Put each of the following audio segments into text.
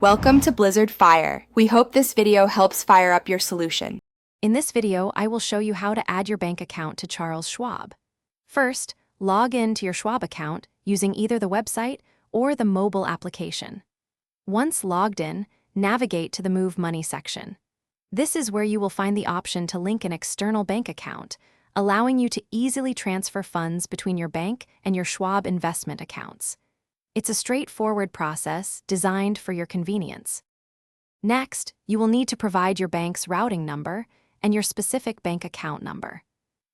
Welcome to Blizzard Fire. We hope this video helps fire up your solution. In this video, I will show you how to add your bank account to Charles Schwab. First, log in to your Schwab account using either the website or the mobile application. Once logged in, navigate to the Move Money section. This is where you will find the option to link an external bank account, allowing you to easily transfer funds between your bank and your Schwab investment accounts. It's a straightforward process designed for your convenience. Next, you will need to provide your bank's routing number and your specific bank account number.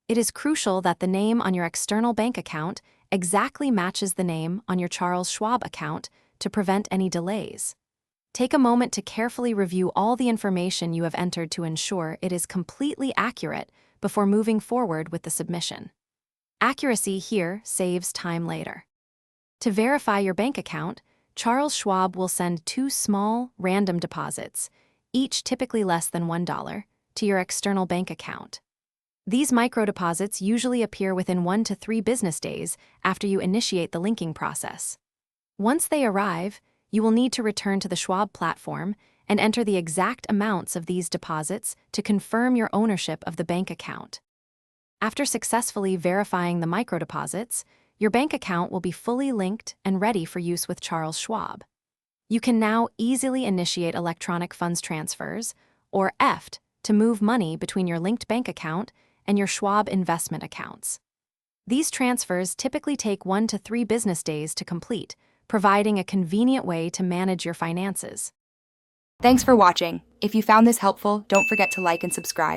It is crucial that the name on your external bank account exactly matches the name on your Charles Schwab account to prevent any delays. Take a moment to carefully review all the information you have entered to ensure it is completely accurate before moving forward with the submission. Accuracy here saves time later. To verify your bank account, Charles Schwab will send 2 small, random deposits, each typically less than $1, to your external bank account. These microdeposits usually appear within 1 to 3 business days after you initiate the linking process. Once they arrive, you will need to return to the Schwab platform and enter the exact amounts of these deposits to confirm your ownership of the bank account. After successfully verifying the microdeposits, your bank account will be fully linked and ready for use with Charles Schwab. You can now easily initiate electronic funds transfers, or EFT, to move money between your linked bank account and your Schwab investment accounts. These transfers typically take 1 to 3 business days to complete, providing a convenient way to manage your finances. Thanks for watching. If you found this helpful, don't forget to like and subscribe.